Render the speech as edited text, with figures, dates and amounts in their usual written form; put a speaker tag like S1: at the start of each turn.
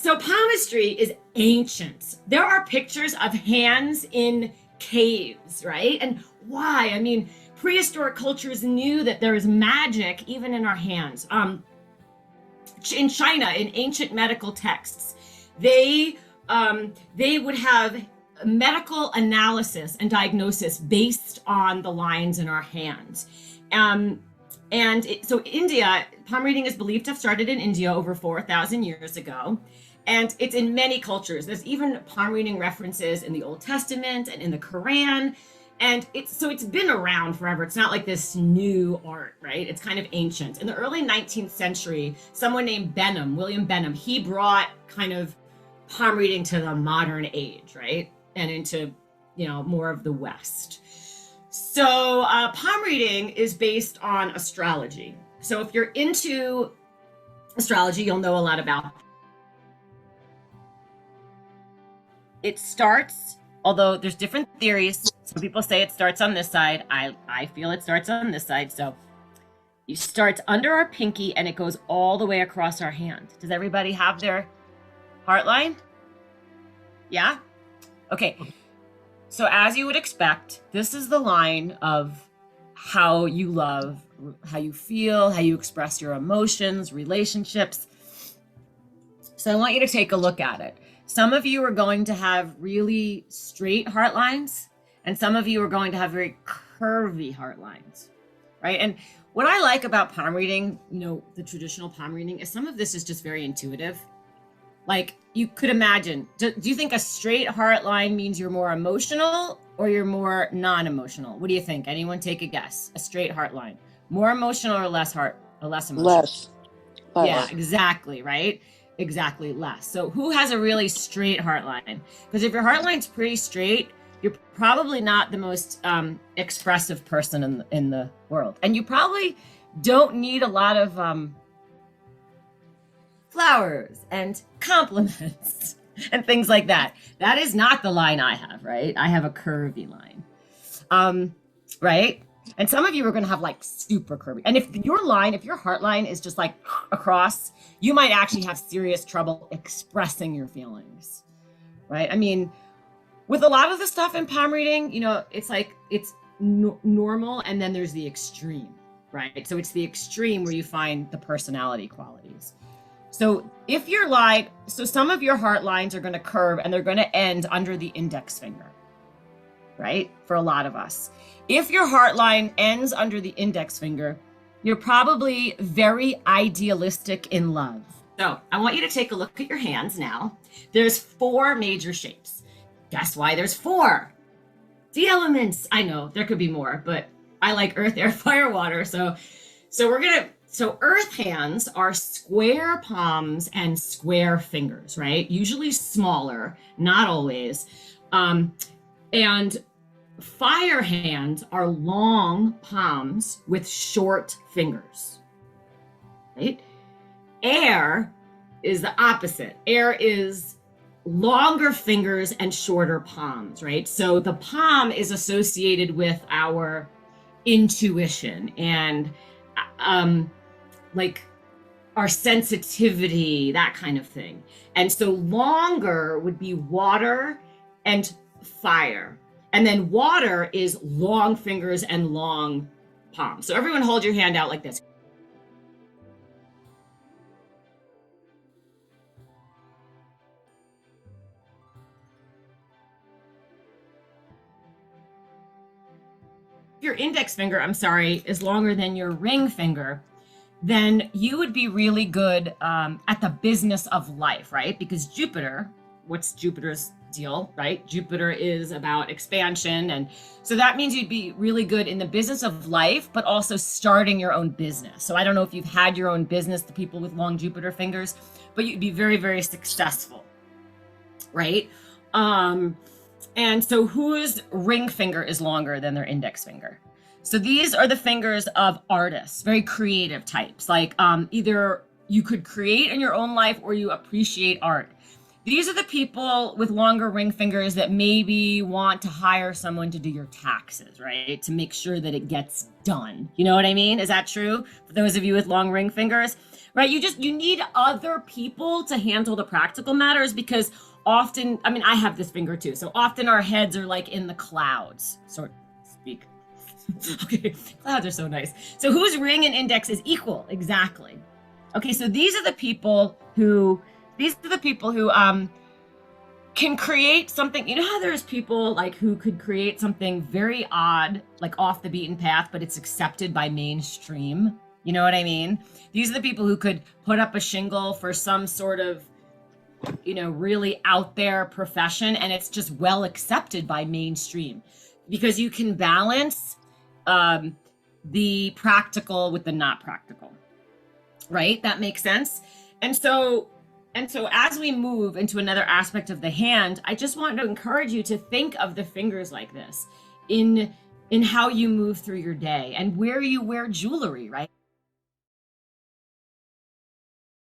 S1: So palmistry is ancient. There are pictures of hands in caves, right? And why? I mean, prehistoric cultures knew that there is magic even in our hands. In China, in ancient medical texts, they would have medical analysis and diagnosis based on the lines in our hands. So India, palm reading is believed to have started in India over 4,000 years ago. And it's in many cultures. There's even palm reading references in the Old Testament and in the Quran. And it's been around forever. It's not like this new art, right? It's kind of ancient. In the early 19th century, someone named William Benham, he brought kind of palm reading to the modern age, right? And into, more of the West. So palm reading is based on astrology. So if you're into astrology, you'll know a lot about it. Starts, although there's different theories. Some people say it starts on this side. I feel it starts on this side. So it starts under our pinky and it goes all the way across our hand. Does everybody have their heart line? Yeah? Okay. So as you would expect, this is the line of how you love, how you feel, how you express your emotions, relationships. So I want you to take a look at it. Some of you are going to have really straight heart lines, and some of you are going to have very curvy heart lines, right? And what I like about palm reading, the traditional palm reading, is some of this is just very intuitive. Like you could imagine, do you think a straight heart line means you're more emotional or you're more non-emotional? What do you think? Anyone take a guess? A straight heart line, more emotional or less emotional?
S2: Less.
S1: Yeah, exactly, right? Exactly, less. So who has a really straight heart line? Because if your heart line's pretty straight, you're probably not the most expressive person in the world. And you probably don't need a lot of flowers and compliments and things like that. That is not the line I have, right? I have a curvy line, right? And some of you are going to have like super curvy. And if your heart line is just like across, you might actually have serious trouble expressing your feelings, right? I mean, with a lot of the stuff in palm reading, it's like, it's normal. And then there's the extreme, right? So it's the extreme where you find the personality qualities. So some of your heart lines are going to curve and they're going to end under the index finger, right? For a lot of us. If your heart line ends under the index finger, you're probably very idealistic in love. So I want you to take a look at your hands now. There's 4 major shapes. Guess why there's 4? The elements. I know there could be more, but I like earth, air, fire, water. So earth hands are square palms and square fingers, right? Usually smaller, not always. And fire hands are long palms with short fingers, right? Air is the opposite. Air is longer fingers and shorter palms, right? So the palm is associated with our intuition and like our sensitivity, that kind of thing. And so longer would be water and fire. And then water is long fingers and long palms. So everyone hold your hand out like this. If your index finger, is longer than your ring finger, then you would be really good at the business of life, right? Because Jupiter, what's Jupiter's deal, right? Jupiter is about expansion. And so that means you'd be really good in the business of life, but also starting your own business. So I don't know if you've had your own business, the people with long Jupiter fingers, but you'd be very, very successful, right? And so whose ring finger is longer than their index finger? So these are the fingers of artists, very creative types. Like either you could create in your own life or you appreciate art. These are the people with longer ring fingers that maybe want to hire someone to do your taxes, right? To make sure that it gets done. You know what I mean? Is that true? For those of you with long ring fingers, right? You need other people to handle the practical matters, because often, I mean, I have this finger too. So often our heads are like in the clouds, so to speak. Okay, clouds are so nice. So whose ring and index is equal? Exactly. Okay, so these are the people who can create something. You know how there's people like who could create something very odd, like off the beaten path, but it's accepted by mainstream. You know what I mean? These are the people who could put up a shingle for some sort of, really out there profession, and it's just well accepted by mainstream, because you can balance the practical with the not practical, right? That makes sense. And so as we move into another aspect of the hand, I just want to encourage you to think of the fingers like this in how you move through your day and where you wear jewelry, right?